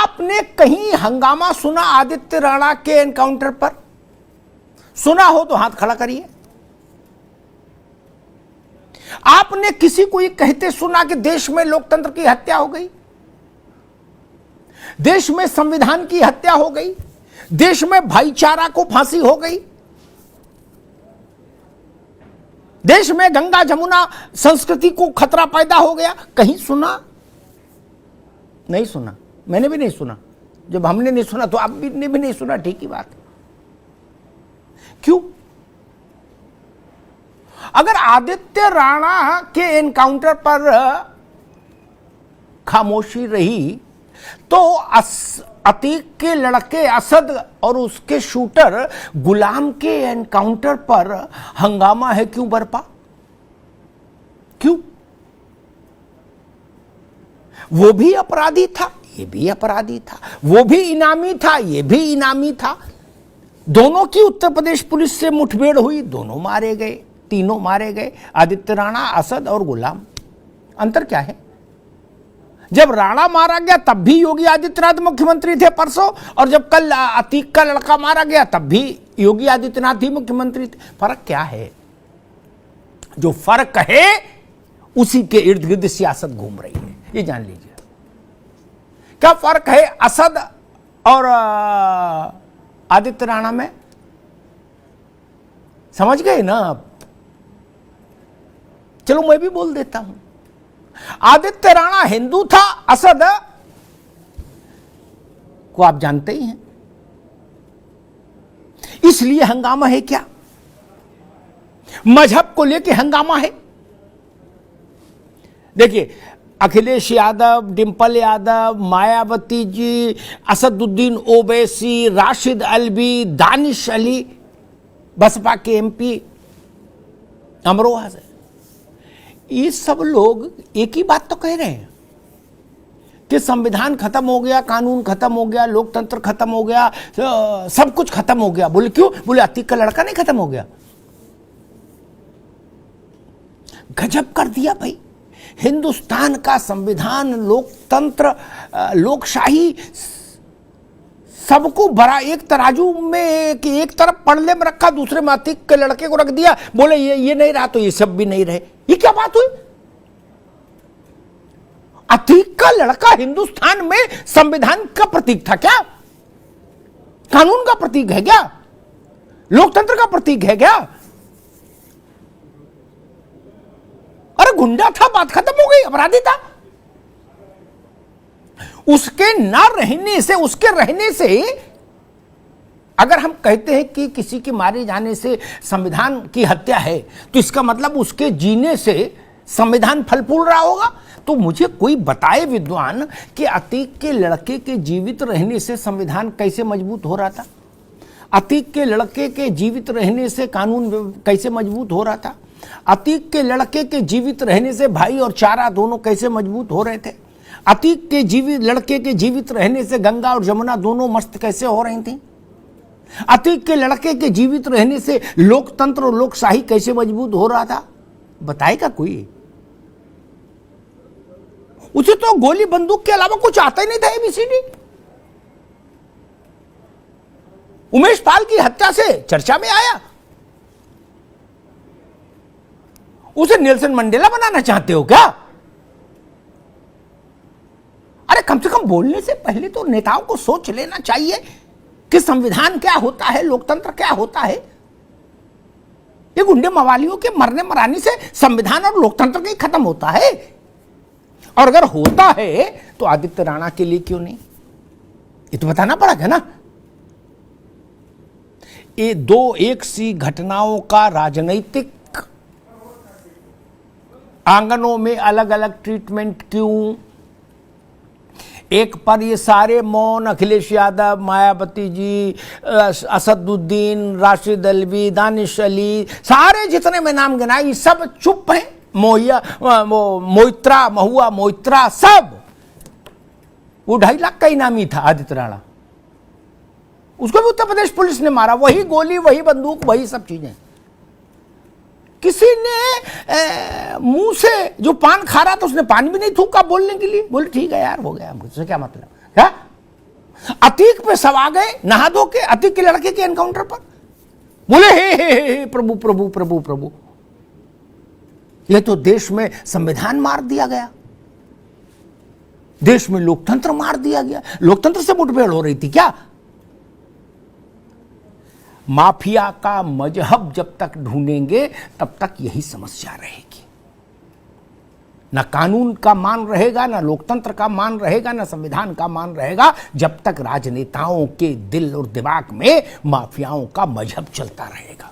आपने कहीं हंगामा सुना आदित्य राणा के एनकाउंटर पर? सुना हो तो हाथ खड़ा करिए। आपने किसी को ये कहते सुना कि देश में लोकतंत्र की हत्या हो गई, देश में संविधान की हत्या हो गई, देश में भाईचारा को फांसी हो गई, देश में गंगा जमुना संस्कृति को खतरा पैदा हो गया? कहीं सुना? नहीं सुना। मैंने भी नहीं सुना। जब हमने नहीं सुना तो आप ने भी नहीं सुना, ठीक ही बात। क्यों? अगर आदित्य राणा के एनकाउंटर पर खामोशी रही तो अतीक के लड़के असद और उसके शूटर गुलाम के एनकाउंटर पर हंगामा है क्यों बरपा? क्यों? वो भी अपराधी था, ये भी अपराधी था, वो भी इनामी था, ये भी इनामी था। दोनों की उत्तर प्रदेश पुलिस से मुठभेड़ हुई, दोनों मारे गए, तीनों मारे गए, आदित्य राणा, असद और गुलाम। अंतर क्या है? जब राणा मारा गया तब भी योगी आदित्यनाथ मुख्यमंत्री थे परसों, और जब कल अतीक का लड़का मारा गया तब भी योगी आदित्यनाथ ही मुख्यमंत्री थे। फर्क क्या है? जो फर्क है उसी के इर्द गिर्द सियासत घूम रही है, ये जान लीजिए। क्या फर्क है असद और आदित्य राणा में? समझ गए ना आप? चलो मैं भी बोल देता हूं। आदित्य राणा हिंदू था, असद को आप जानते ही हैं। इसलिए हंगामा है क्या? मजहब को लेके हंगामा है। देखिए, अखिलेश यादव, डिंपल यादव, मायावती जी, असदुद्दीन ओवैसी, राशिद अल्वी, दानिश अली, बसपा के एमपी अमरोहा से, ये सब लोग एक ही बात तो कह रहे हैं कि संविधान खत्म हो गया, कानून खत्म हो गया, लोकतंत्र खत्म हो गया, सब कुछ खत्म हो गया। बोले क्यों? बोले अतीक का लड़का नहीं खत्म हो गया। गजब कर दिया भाई। हिंदुस्तान का संविधान, लोकतंत्र, लोकशाही सबको बड़ा एक तराजू में कि एक तरफ पड़ले में रखा, दूसरे में अतीक के लड़के को रख दिया। बोले ये नहीं रहा तो ये सब भी नहीं रहे। ये क्या बात हुई? अतीक का लड़का हिंदुस्तान में संविधान का प्रतीक था क्या? कानून का प्रतीक है क्या? लोकतंत्र का प्रतीक है क्या? अरे गुंडा था, बात खत्म हो गई, अपराधी था। उसके ना रहने से, उसके रहने से, अगर हम कहते हैं कि किसी के मारे जाने से संविधान की हत्या है, तो इसका मतलब उसके जीने से संविधान फल फूल रहा होगा। तो मुझे कोई बताए विद्वान कि अतीक के लड़के के जीवित रहने से संविधान कैसे मजबूत हो रहा था, अतीक के लड़के के जीवित रहने से कानून कैसे मजबूत हो रहा था, अतीक के लड़के के जीवित रहने से भाई और चारा दोनों कैसे मजबूत हो रहे थे, अतीक के लड़के के जीवित रहने से गंगा और जमुना दोनों मस्त कैसे हो रही थी, अतीक के लड़के के जीवित रहने से लोकतंत्र और लोकशाही कैसे मजबूत हो रहा था? बताएगा कोई? उसे तो गोली बंदूक के अलावा कुछ आता ही नहीं था, एबीसीडी। उमेश पाल की हत्या से चर्चा में आया। उसे नेल्सन मंडेला बनाना चाहते हो क्या? अरे कम से कम बोलने से पहले तो नेताओं को सोच लेना चाहिए कि संविधान क्या होता है, लोकतंत्र क्या होता है। ये गुंडे मवालियों के मरने मराने से संविधान और लोकतंत्र नहीं खत्म होता है। और अगर होता है तो आदित्य राणा के लिए क्यों नहीं? ये तो बताना पड़ेगा ना। ये दो एक सी घटनाओं का राजनीतिक आंगनों में अलग अलग ट्रीटमेंट क्यों? एक पर ये सारे मौन, अखिलेश यादव, मायावती जी, असदुद्दीन, राशिद अल्वी, दानिश अली, सारे जितने में नाम गिनाए सब चुप हैं। महुआ मोइत्रा सब। वो 2.5 लाख का इनामी था आदित्य राणा, उसको भी उत्तर प्रदेश पुलिस ने मारा। वही गोली, वही बंदूक, वही सब चीजें। किसी ने मुंह से जो पान खा रहा था उसने पान भी नहीं थूका बोलने के लिए। बोले ठीक है यार, हो गया, मुझसे क्या मतलब। क्या अतीक पे सब आ गए नहा धो के, अतीक के लड़के के एनकाउंटर पर, बोले हे प्रभु प्रभु प्रभु प्रभु। यह तो देश में संविधान मार दिया गया, देश में लोकतंत्र मार दिया गया। लोकतंत्र से मुठभेड़ हो रही थी क्या? माफिया का मजहब जब तक ढूंढेंगे तब तक यही समस्या रहेगी। ना कानून का मान रहेगा, ना लोकतंत्र का मान रहेगा, ना संविधान का मान रहेगा, जब तक राजनेताओं के दिल और दिमाग में माफियाओं का मजहब चलता रहेगा।